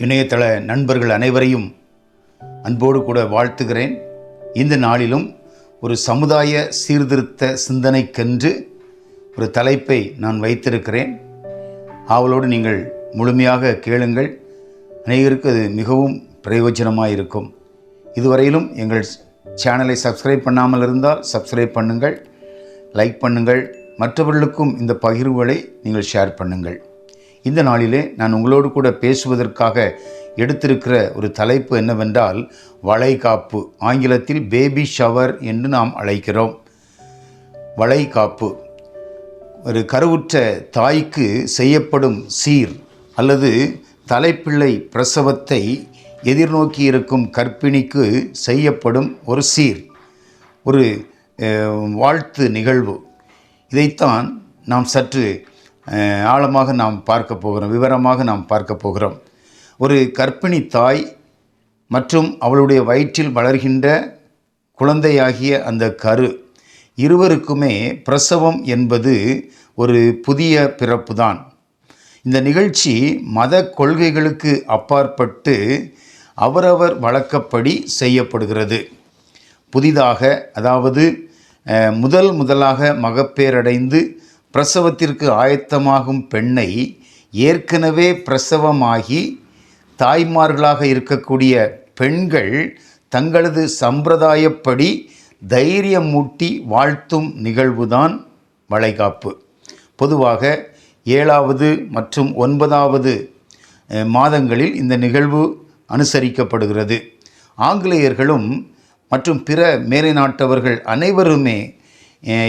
இணையதள நண்பர்கள் அனைவரையும் அன்போடு கூட வாழ்த்துகிறேன். இந்த நாளிலும் ஒரு சமுதாய சீர்திருத்த சிந்தனைக்கென்று ஒரு தலைப்பை நான் வைத்திருக்கிறேன். ஆவலோடு நீங்கள் முழுமையாக கேளுங்கள். அனைவருக்கு அது மிகவும் பிரயோஜனமாக இருக்கும். இதுவரையிலும் எங்கள் சேனலை சப்ஸ்கிரைப் பண்ணாமல் இருந்தால் சப்ஸ்கிரைப் பண்ணுங்கள், லைக் பண்ணுங்கள், மற்றவர்களுக்கும் இந்த பகிர்வுகளை நீங்கள் ஷேர் பண்ணுங்கள். இந்த நாளிலே நான் உங்களோடு கூட பேசுவதற்காக எடுத்திருக்கிற ஒரு தலைப்பு என்னவென்றால் வளைகாப்பு. ஆங்கிலத்தில் பேபி ஷவர் என்று நாம் அழைக்கிறோம். வளைகாப்பு ஒரு கருவுற்ற தாய்க்கு செய்யப்படும் சீர் அல்லது தலைப்பிள்ளை பிரசவத்தை எதிர்நோக்கி இருக்கும் கர்ப்பிணிக்கு செய்யப்படும் ஒரு சீர், ஒரு வாழ்த்து நிகழ்வு. இதைத்தான் நாம் சற்று ஆழமாக நாம் பார்க்க போகிறோம், விவரமாக நாம் பார்க்க போகிறோம். ஒரு கர்ப்பிணி தாய் மற்றும் அவளுடைய வயிற்றில் வளர்கின்ற குழந்தையாகிய அந்த கரு இருவருக்குமே பிரசவம் என்பது ஒரு புதிய பிறப்பு தான். இந்த நிகழ்ச்சி மத கொள்கைகளுக்கு அப்பாற்பட்டு அவரவர் வழக்கப்படி செய்யப்படுகிறது. புதிதாக, அதாவது முதலாக மகப்பேறடைந்து பிரசவத்திற்கு ஆயத்தமாகும் பெண்ணை ஏற்கனவே பிரசவமாகி தாய்மார்களாக இருக்கக்கூடிய பெண்கள் தங்களது சம்பிரதாயப்படி தைரியமூட்டி வாழ்த்தும் நிகழ்வுதான் வளைகாப்பு. பொதுவாக 7வது மற்றும் 9வது மாதங்களில் இந்த நிகழ்வு அனுசரிக்கப்படுகிறது. ஆங்கிலேயர்களும் மற்றும் பிற மேலை நாட்டவர்கள் அனைவருமே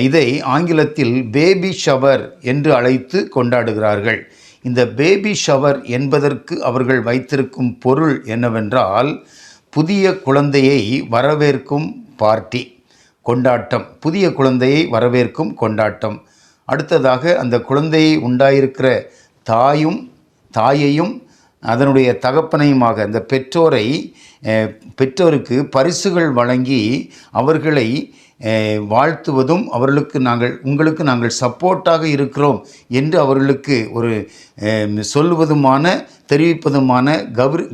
இதை ஆங்கிலத்தில் பேபி ஷவர் என்று அழைத்து கொண்டாடுகிறார்கள். இந்த பேபி ஷவர் என்பதற்கு அவர்கள் வைத்திருக்கும் பொருள் என்னவென்றால் புதிய குழந்தையை வரவேற்கும் பார்ட்டி, கொண்டாட்டம், புதிய குழந்தையை வரவேற்கும் கொண்டாட்டம். அடுத்ததாக அந்த குழந்தையை உண்டாயிருக்கிற தாயையும் அதனுடைய தகப்பனையுமாக அந்த பெற்றோருக்கு பரிசுகள் வழங்கி அவர்களை வாழ்த்துவதும், உங்களுக்கு நாங்கள் சப்போர்ட்டாக இருக்கிறோம் என்று அவர்களுக்கு ஒரு சொல்லுவதுமான, தெரிவிப்பதுமான,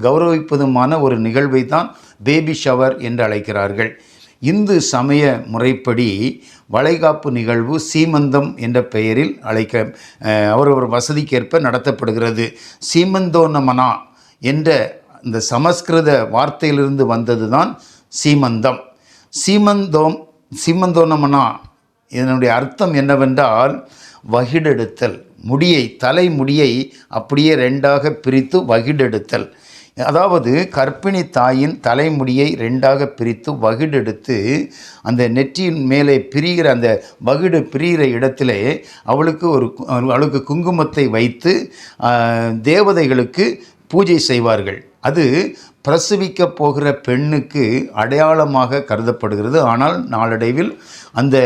கௌரவிப்பதுமான ஒரு நிகழ்வை தான் பேபி ஷவர் என்று அழைக்கிறார்கள். இந்து சமய முறைப்படி வளைகாப்பு நிகழ்வு சீமந்தம் என்ற பெயரில் அவரவர் வசதிக்கேற்ப நடத்தப்படுகிறது. சீமந்தோன்னமனா என்ற இந்த சமஸ்கிருத வார்த்தையிலிருந்து வந்தது தான் சீமந்தம். சீமந்தோன்னமனா இதனுடைய அர்த்தம் என்னவென்றால் வகிடெடுத்தல், தலைமுடியை அப்படியே 2ஆக பிரித்து வகிடெடுத்தல். அதாவது கர்ப்பிணி தாயின் தலைமுடியை 2ஆக பிரித்து வகிடெடுத்து அந்த நெற்றியின் மேலே பிரிகிற அந்த வகிடு பிரிகிற இடத்திலே அவளுக்கு குங்குமத்தை வைத்து தேவதைகளுக்கு பூஜை செய்வார்கள். அது பிரசவிக்க போகிற பெண்ணுக்கு அடையாளமாக கருதப்படுகிறது. ஆனால் நாளடைவில் அந்த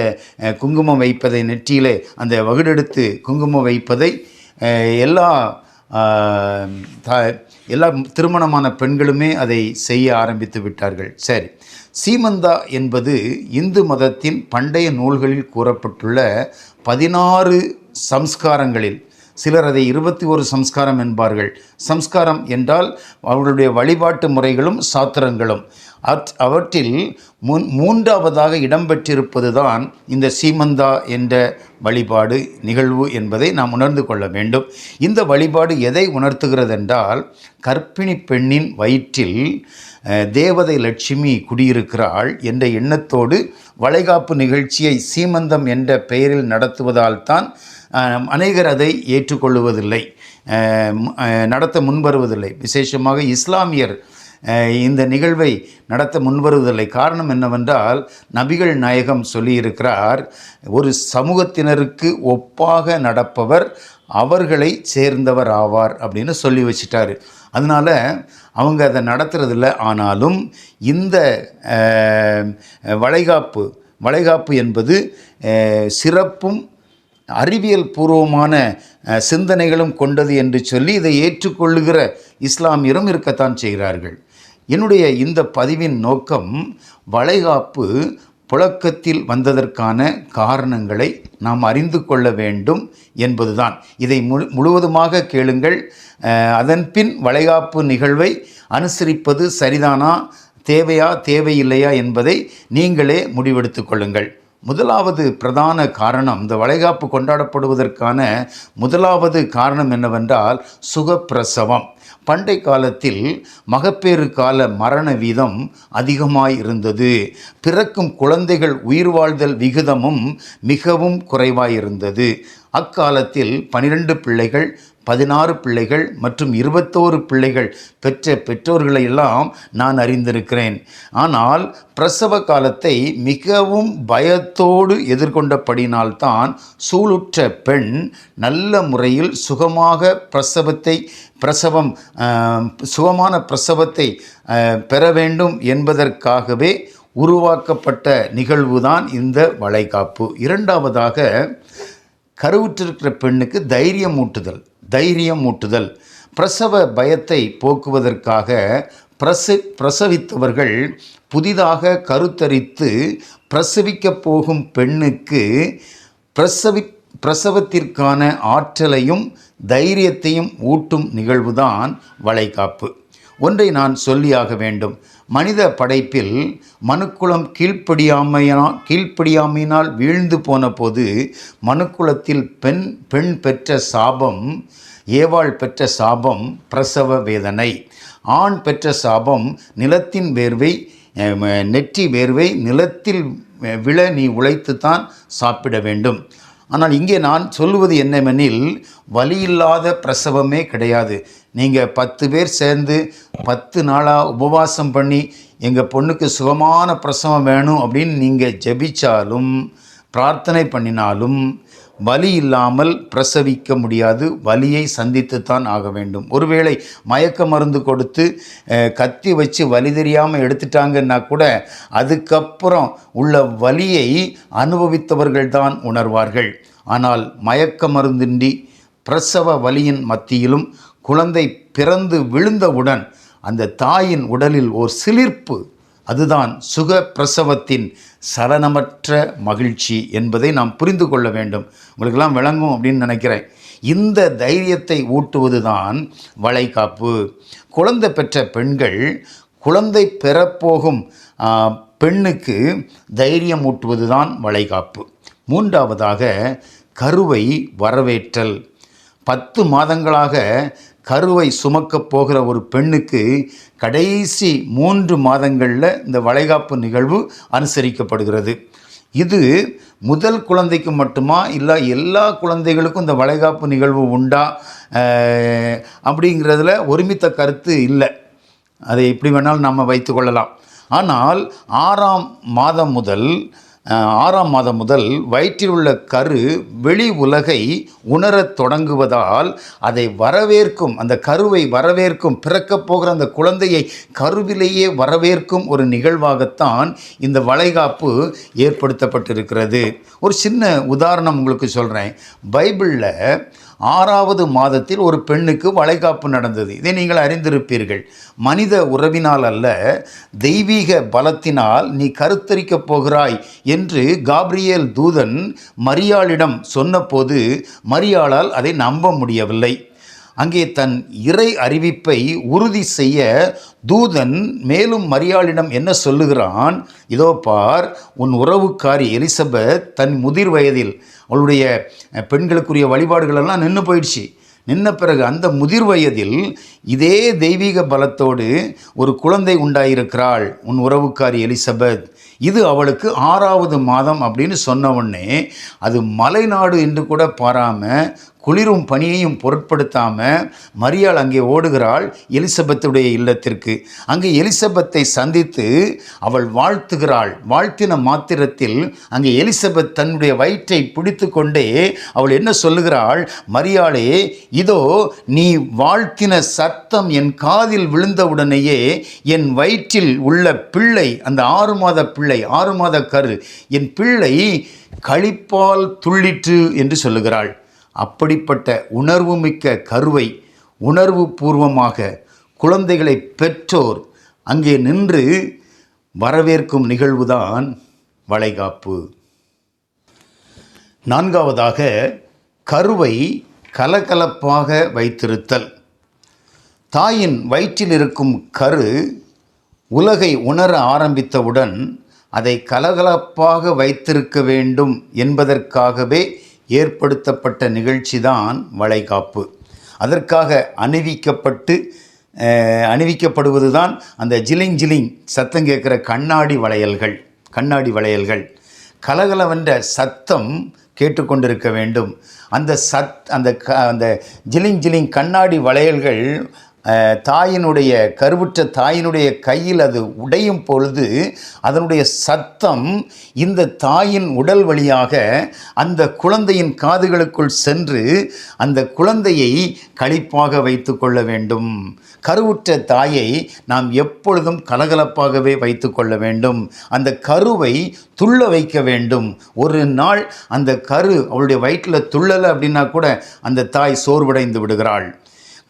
குங்குமம் வைப்பதை, நெற்றியிலே அந்த வகிடெடுத்து குங்குமம் வைப்பதை எல்லா திருமணமான பெண்களுமே அதை செய்ய ஆரம்பித்து விட்டார்கள். சரி, சீமந்தா என்பது இந்து மதத்தின் பண்டைய நூல்களில் கூறப்பட்டுள்ள 16 சம்ஸ்காரங்களில், சிலர் அதை 21 சம்ஸ்காரம் என்பார்கள். சம்ஸ்காரம் என்றால் அவர்களுடைய வழிபாட்டு முறைகளும் சாத்திரங்களும். அவற்றில் 3ஆவதாக இடம்பெற்றிருப்பது தான் இந்த சீமந்தா என்ற வழிபாடு நிகழ்வு என்பதை நாம் உணர்ந்து கொள்ள வேண்டும். இந்த வழிபாடு எதை உணர்த்துகிறது என்றால், கர்ப்பிணி பெண்ணின் வயிற்றில் தேவதை லட்சுமி குடியிருக்கிறாள் என்ற எண்ணத்தோடு வளைகாப்பு நிகழ்ச்சியை சீமந்தம் என்ற பெயரில் நடத்துவதால் தான் அநேகர் அதை ஏற்றுக்கொள்ளுவதில்லை, நடத்த முன்வருவதில்லை. விசேஷமாக இஸ்லாமியர் இந்த நிகழ்வை நடத்த முன்வருவதில்லை. காரணம் என்னவென்றால், நபிகள் நாயகம் சொல்லியிருக்கிறார், ஒரு சமூகத்தினருக்கு ஒப்பாக நடப்பவர் அவர்களை சேர்ந்தவர் ஆவார் அப்படின்னு சொல்லி வச்சிட்டாரு. அதனால் அவங்க அதை நடத்துறதில்ல. ஆனாலும் இந்த வளைகாப்பு என்பது சிறப்பும் அறிவியல் பூர்வமான சிந்தனைகளும் கொண்டது என்று சொல்லி இதை ஏற்றுக்கொள்ளுகிற இஸ்லாமியரும் இருக்கத்தான் செய்கிறார்கள். என்னுடைய இந்த பதிவின் நோக்கம், வளைகாப்பு புழக்கத்தில் வந்ததற்கான காரணங்களை நாம் அறிந்து கொள்ள வேண்டும் என்பதுதான். இதை முழுவதுமாக கேளுங்கள். அதன்பின் வளைகாப்பு நிகழ்வை அனுசரிப்பது சரிதானா, தேவையா தேவையில்லையா என்பதை நீங்களே முடிவெடுத்து கொள்ளுங்கள். முதலாவது பிரதான காரணம், இந்த வளைகாப்பு கொண்டாடப்படுவதற்கான முதலாவது காரணம் என்னவென்றால் சுகப்பிரசவம். பண்டை காலத்தில் மகப்பேறு கால மரண வீதம் அதிகமாய் இருந்தது. பிறக்கும் குழந்தைகள் உயிர் வாழ்தல் விகிதமும் மிகவும் குறைவாயிருந்தது. அக்காலத்தில் 12 பிள்ளைகள், 16 பிள்ளைகள் மற்றும் 21 பிள்ளைகள் பெற்ற பெற்றோர்களை எல்லாம் நான் அறிந்திருக்கிறேன். ஆனால் பிரசவ காலத்தை மிகவும் பயத்தோடு எதிர்கொண்டபடினால்தான் சூளுற்ற பெண் நல்ல முறையில் சுகமான பிரசவத்தை பெற வேண்டும் என்பதற்காகவே உருவாக்கப்பட்ட நிகழ்வுதான் இந்த வளைகாப்பு. இரண்டாவதாக, கருவுற்றிருக்கிற பெண்ணுக்கு தைரியம் ஊட்டுதல். பிரசவ பயத்தை போக்குவதற்காக பிரசவித்தவர்கள் புதிதாக கருத்தரித்து பிரசவிக்கப் போகும் பெண்ணுக்கு பிரசவத்திற்கான ஆற்றலையும் தைரியத்தையும் ஊட்டும் நிகழ்வுதான் வளைகாப்பு. ஒன்றை நான் சொல்லியாக வேண்டும். மனித படைப்பில் மனுக்குலம் கீழ்ப்படியாமையினால் வீழ்ந்து போன போது மனுக்குலத்தில் பெண் பெற்ற சாபம், ஏவாள் பெற்ற சாபம் பிரசவ வேதனை. ஆண் பெற்ற சாபம் நிலத்தின் வேர்வை, நெற்றி வேர்வை நிலத்தில் விழ நீ உழைத்துத்தான் சாப்பிட வேண்டும். ஆனால் இங்கே நான் சொல்லுவது என்னவெனில், வலியில்லாத பிரசவமே கிடையாது. நீங்கள் 10 பேர் சேர்ந்து 10 நாளாக உபவாசம் பண்ணி எங்கள் பொண்ணுக்கு சுகமான பிரசவம் வேணும் அப்படின்னு நீங்கள் ஜெபிச்சாலும் பிரார்த்தனை பண்ணினாலும் வலி இல்லாமல் பிரசவிக்க முடியாது. வலியை சந்தித்துத்தான் ஆக வேண்டும். ஒருவேளை மயக்க மருந்து கொடுத்து கத்தி வச்சு வலி தெரியாமல் எடுத்துட்டாங்கன்னா கூட அதுக்கப்புறம் உள்ள வலியை அனுபவித்தவர்கள்தான் உணர்வார்கள். ஆனால் மயக்க மருந்தின்றி பிரசவ வலியின் மத்தியிலும் குழந்தை பிறந்து விழுந்தவுடன் அந்த தாயின் உடலில் ஓர் சிலிர்ப்பு, அதுதான் சுக பிரசவத்தின் சலனமற்ற மகிழ்ச்சி என்பதை நாம் புரிந்து கொள்ள வேண்டும். உங்களுக்கெல்லாம் விளங்கும் அப்படின்னு நினைக்கிறேன். இந்த தைரியத்தை ஊட்டுவது தான் வளைகாப்பு. குழந்தை பெற்ற பெண்கள் குழந்தை பெறப்போகும் பெண்ணுக்கு தைரியம் ஊட்டுவது தான் வளைகாப்பு. மூன்றாவதாக, கருவை வரவேற்றல். 10 மாதங்களாக கருவை சுமக்கப் போகிற ஒரு பெண்ணுக்கு கடைசி 3 மாதங்களில் இந்த வளைகாப்பு நிகழ்வு அனுசரிக்கப்படுகிறது. இது முதல் குழந்தைக்கு மட்டுமா, இல்லை எல்லா குழந்தைகளுக்கும் இந்த வளைகாப்பு நிகழ்வு உண்டா அப்படிங்கிறதுல ஒருமித்த கருத்து இல்லை. அதை எப்படி வேணாலும் நம்ம வைத்து கொள்ளலாம். ஆனால் 6ஆம் மாதம் முதல் வயிற்றில் உள்ள கரு வெளி உலகை உணரத் தொடங்குவதால் அதை வரவேற்கும், அந்த கருவை வரவேற்கும், பிறக்கப் போகிற அந்த குழந்தையை கருவிலேயே வரவேற்கும் ஒரு நிகழ்வாகத்தான் இந்த வளைகாப்பு ஏற்படுத்தப்பட்டிருக்கிறது. ஒரு சின்ன உதாரணம் உங்களுக்கு சொல்கிறேன். பைபிளில் 6ஆவது மாதத்தில் ஒரு பெண்ணுக்கு வளைகாப்பு நடந்தது. இதை நீங்கள் அறிந்திருப்பீர்கள். மனித உறவினால் அல்ல, தெய்வீக பலத்தினால் நீ கருத்தரிக்கப் போகிறாய் என்று காபிரியேல் தூதன் மரியாளிடம் சொன்னபோது மரியாளால் அதை நம்ப முடியவில்லை. அங்கே தன் இறை அறிவிப்பை உறுதி செய்ய தூதன் மேலும் மரியாளிடம் என்ன சொல்லுகிறான்? இதோ பார், உன் உறவுக்காரி எலிசபெத் தன் முதிர் வயதில், அவளுடைய பெண்களுக்குரிய வழிபாடுகளெல்லாம் நின்ன பிறகு அந்த முதிர் வயதில் இதே தெய்வீக பலத்தோடு ஒரு குழந்தை உண்டாயிருக்கிறாள், உன் உறவுக்காரி எலிசபெத். இது அவளுக்கு 6ஆவது மாதம் அப்படின்னு சொன்ன உடனே அது மலைநாடு என்று கூட பாராமல், குளிரும் பனியையும் பொருட்படுத்தாமல் மரியாள் அங்கே ஓடுகிறாள் எலிசபெத்துடைய இல்லத்திற்கு. அங்கே எலிசபெத்தை சந்தித்து அவள் வாழ்த்துகிறாள். வாழ்த்தின மாத்திரத்தில் அங்கே எலிசபெத் தன்னுடைய வயிற்றை பிடித்து கொண்டே அவள் என்ன சொல்லுகிறாள்? மரியாளே, இதோ நீ வாழ்த்தின சத்தம் என் காதில் விழுந்தவுடனேயே என் வயிற்றில் உள்ள பிள்ளை, அந்த 6 மாத பிள்ளை, 6 மாத கரு, என் பிள்ளை களிப்பால் துள்ளிற்று என்று சொல்லுகிறாள். அப்படிப்பட்ட உணர்வுமிக்க கருவை உணர்வு பூர்வமாக குழந்தைகளை பெற்றோர் அங்கே நின்று வரவேற்கும் நிகழ்வுதான் வளைகாப்பு. நான்காவதாக, கருவை கலகலப்பாக வைத்திருத்தல். தாயின் வயிற்றில் இருக்கும் கரு உலகை உணர ஆரம்பித்தவுடன் அதை கலகலப்பாக வைத்திருக்க வேண்டும் என்பதற்காகவே ஏற்படுத்தப்பட்ட நிகழ்ச்சிதான் வளைகாப்பு. அதற்காக அணிவிக்கப்படுவது தான் அந்த ஜிலிங் ஜிலிங் சத்தம் கேட்குற கண்ணாடி வளையல்கள். கலகலவென்ற சத்தம் கேட்டுக்கொண்டிருக்க வேண்டும். அந்த ஜிலிங் ஜிலிங் கண்ணாடி வளையல்கள் கருவுற்ற தாயினுடைய கையில் அது உடையும் பொழுது அதனுடைய சத்தம் இந்த தாயின் உடல் வழியாக அந்த குழந்தையின் காதுகளுக்குள் சென்று அந்த குழந்தையை களிப்பாக வைத்து கொள்ள வேண்டும். கருவுற்ற தாயை நாம் எப்பொழுதும் கலகலப்பாகவே வைத்து கொள்ள வேண்டும். அந்த கருவை துள்ள வைக்க வேண்டும். ஒரு நாள் அந்த கரு அவளுடைய வயிற்றில் துள்ளலை அப்படின்னா கூட அந்த தாய் சோர்வடைந்து விடுகிறாள்.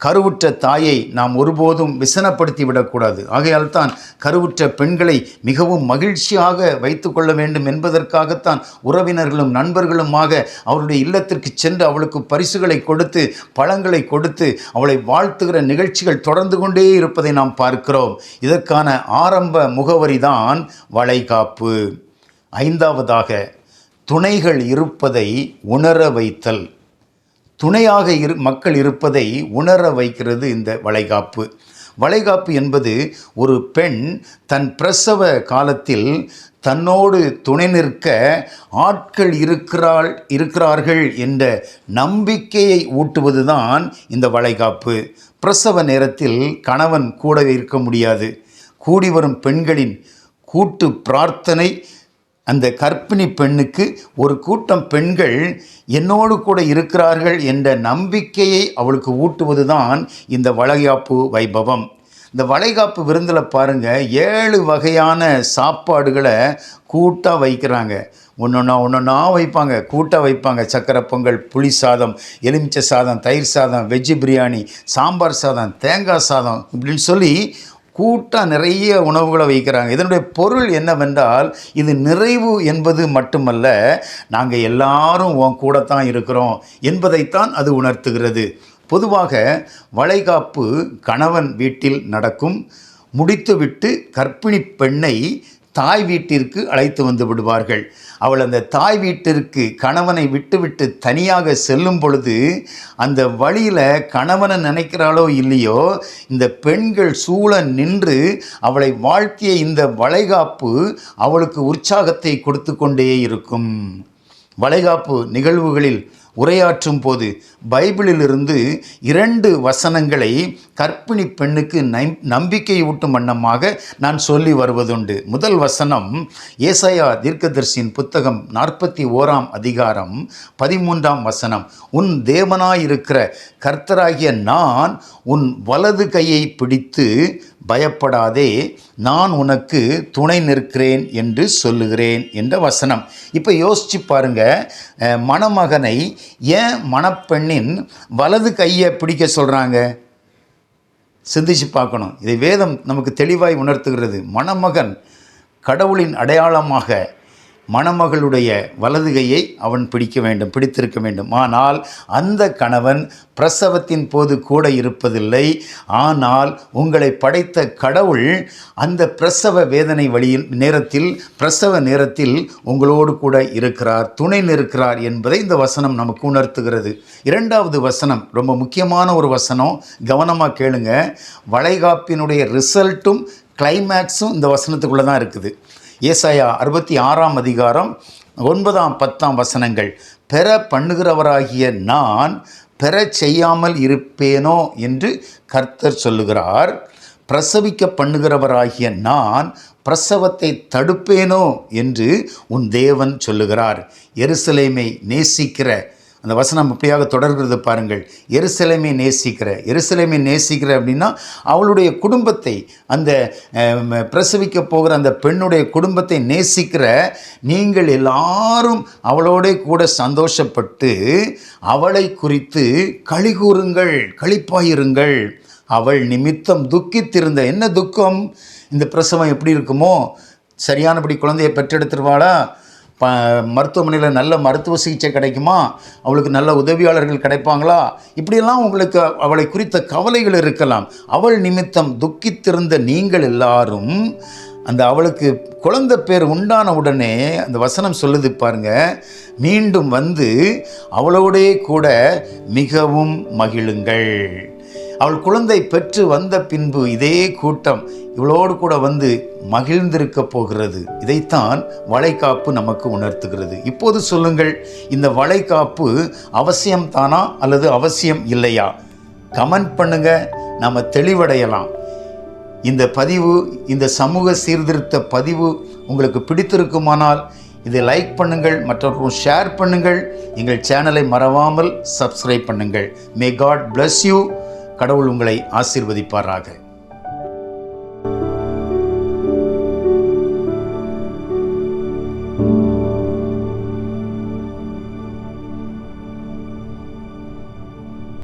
கருவுற்ற தாயை நாம் ஒருபோதும் விசனப்படுத்தி விடக்கூடாது. ஆகையால் தான் கருவுற்ற பெண்களை மிகவும் மகிழ்ச்சியாக வைத்து கொள்ள வேண்டும் என்பதற்காகத்தான் உறவினர்களும் நண்பர்களுமாக அவருடைய இல்லத்திற்கு சென்று அவளுக்கு பரிசுகளை கொடுத்து பழங்களை கொடுத்து அவளை வாழ்த்துகிற நிகழ்ச்சிகள் தொடர்ந்து கொண்டே இருப்பதை நாம் பார்க்கிறோம். இதற்கான ஆரம்ப முகவரி தான் வளைகாப்பு. ஐந்தாவதாக, துணைகள் இருப்பதை உணர வைத்தல். துணையாக மக்கள் இருப்பதை உணர வைக்கிறது இந்த வளைகாப்பு. வளைகாப்பு என்பது ஒரு பெண் தன் பிரசவ காலத்தில் தன்னோடு துணை நிற்க ஆட்கள் இருக்கிறார்கள் என்ற நம்பிக்கையை ஊட்டுவது தான் இந்த வளைகாப்பு. பிரசவ நேரத்தில் கணவன் கூடவே இருக்க முடியாது. கூடி வரும் பெண்களின் கூட்டு பிரார்த்தனை அந்த கர்ப்பிணி பெண்ணுக்கு ஒரு கூட்டம் பெண்கள் என்னோடு கூட இருக்கிறார்கள் என்ற நம்பிக்கையை அவளுக்கு ஊட்டுவது தான் இந்த வளைகாப்பு வைபவம். இந்த வளைகாப்பு விருந்தில் பாருங்கள், 7 வகையான சாப்பாடுகளை கூட்டாக வைக்கிறாங்க. ஒன்றொன்னா வைப்பாங்க, கூட்டாக வைப்பாங்க. சக்கரை பொங்கல், புளி சாதம், எலுமிச்சை சாதம், தயிர் சாதம், வெஜ்ஜு பிரியாணி, சாம்பார் சாதம், தேங்காய் சாதம் இப்படின்னு சொல்லி கூட்டாக நிறைய உணவுகளை வைக்கிறாங்க. இதனுடைய பொருள் என்னவென்றால், இது நிறைவு என்பது மட்டுமல்ல, நாங்கள் எல்லாரும் உன் கூடத்தான் இருக்கிறோம் என்பதைத்தான் அது உணர்த்துகிறது. பொதுவாக வளைகாப்பு கணவன் வீட்டில் நடக்கும். முடித்துவிட்டு கர்ப்பிணி பெண்ணை தாய் வீட்டிற்கு அழைத்து வந்து விடுவார்கள். அவள் அந்த தாய் வீட்டிற்கு கணவனை விட்டுவிட்டு தனியாக செல்லும் பொழுது அந்த வழியில் கணவனை நினைக்கிறாளோ இல்லையோ, இந்த பெண்கள் சூழ நின்று அவளை வாழ்த்திய இந்த வளைகாப்பு அவளுக்கு உற்சாகத்தை கொடுத்து கொண்டே இருக்கும். வளைகாப்பு நிகழ்வுகளில் உரையாற்றும் போது பைபிளிலிருந்து 2 வசனங்களை கர்ப்பிணி பெண்ணுக்கு நம்பிக்கையூட்டும் வண்ணமாக நான் சொல்லி வருவதுண்டு. முதல் வசனம் ஏசாயா தீர்க்கதரிசியின் புத்தகம் 41ஆம் அதிகாரம் 13ஆம் வசனம். உன் தேவனாயிருக்கிற கர்த்தராகிய நான் உன் வலது கையை பிடித்து பயப்படாதே, நான் உனக்கு துணை நிற்கிறேன் என்று சொல்லுகிறேன் என்ற வசனம். இப்போ யோசிச்சு பாருங்க, மணமகனை ஏன் மணப்பெண்ணின் வலது கையை பிடிக்க சொல்கிறாங்க? சிந்திச்சு பார்க்கணும். இதை வேதம் நமக்கு தெளிவாய் உணர்த்துகிறது. மணமகன் கடவுளின் அடையாளமாக மணமகளுடைய வலது கையை அவன் பிடித்திருக்க வேண்டும். ஆனால் அந்த கணவன் பிரசவத்தின் போது கூட இருப்பதில்லை. ஆனால் உங்களை படைத்த கடவுள் அந்த பிரசவ வேதனை பிரசவ நேரத்தில் உங்களோடு கூட இருக்கிறார், துணை நிற்கிறார் என்பதை இந்த வசனம் நமக்கு உணர்த்துகிறது. 2வது வசனம் ரொம்ப முக்கியமான ஒரு வசனம், கவனமாக கேளுங்க. வளைகாப்பினுடைய ரிசல்ட்டும் கிளைமேக்ஸும் இந்த வசனத்துக்குள்ளே தான் இருக்குது. ஏசாயா 66ஆம் அதிகாரம் 9ஆம் 10ஆம் வசனங்கள். பெற பண்ணுகிறவராகிய நான் பெற செய்யாமல் இருப்பேனோ என்று கர்த்தர் சொல்லுகிறார். பிரசவிக்க பண்ணுகிறவராகிய நான் பிரசவத்தை தடுப்பேனோ என்று உன் தேவன் சொல்லுகிறார். எருசலேமை நேசிக்கிற அந்த வசனம் அப்படியாக தொடர்கிறது பாருங்கள். எருசலேமை நேசிக்கிற அப்படின்னா அவளுடைய குடும்பத்தை, அந்த பிரசவிக்க போகிற அந்த பெண்ணுடைய குடும்பத்தை நேசிக்கிற நீங்கள் எல்லாரும் அவளோட கூட சந்தோஷப்பட்டு அவளை குறித்து களிகூறுங்கள், களிப்பாயிருங்கள். அவள் நிமித்தம் துக்கித்திருந்த, என்ன துக்கம்? இந்த பிரசவம் எப்படி இருக்குமோ, சரியானபடி குழந்தையை பெற்றெடுத்துருவாளா? மருத்துவமனையில் நல்ல மருத்துவ சிகிச்சை கிடைக்குமா? அவளுக்கு நல்ல உதவியாளர்கள் கிடைப்பாங்களா? இப்படியெல்லாம் உங்களுக்கு அவளை குறித்த கவலைகள் இருக்கலாம். அவள் நிமித்தம் துக்கித்திருந்த நீங்கள் எல்லாரும் அவளுக்கு குழந்தை பேர் உண்டான உடனே அந்த வசனம் சொல்லுது பாருங்க, மீண்டும் வந்து அவளோடே கூட மிகவும் மகிழுங்கள். அவள் குழந்தை பெற்று வந்த பின்பு இதே கூட்டம் இவளோடு கூட வந்து மகிழ்ந்திருக்க போகிறது. இதைத்தான் வளைகாப்பு நமக்கு உணர்த்துகிறது. இப்போது சொல்லுங்கள், இந்த வளைகாப்பு அவசியம் தானா அல்லது அவசியம் இல்லையா? கமெண்ட் பண்ணுங்க, நம்ம தெளிவடையலாம். இந்த பதிவு, இந்த சமூக சீர்திருத்த பதிவு உங்களுக்கு பிடித்திருக்குமானால் இதை லைக் பண்ணுங்கள், மற்றவர்களும் ஷேர் பண்ணுங்கள். எங்கள் சேனலை மறவாமல் சப்ஸ்கிரைப் பண்ணுங்கள். May God bless you. கடவுள் உங்களை ஆசீர்வதிப்பாராக.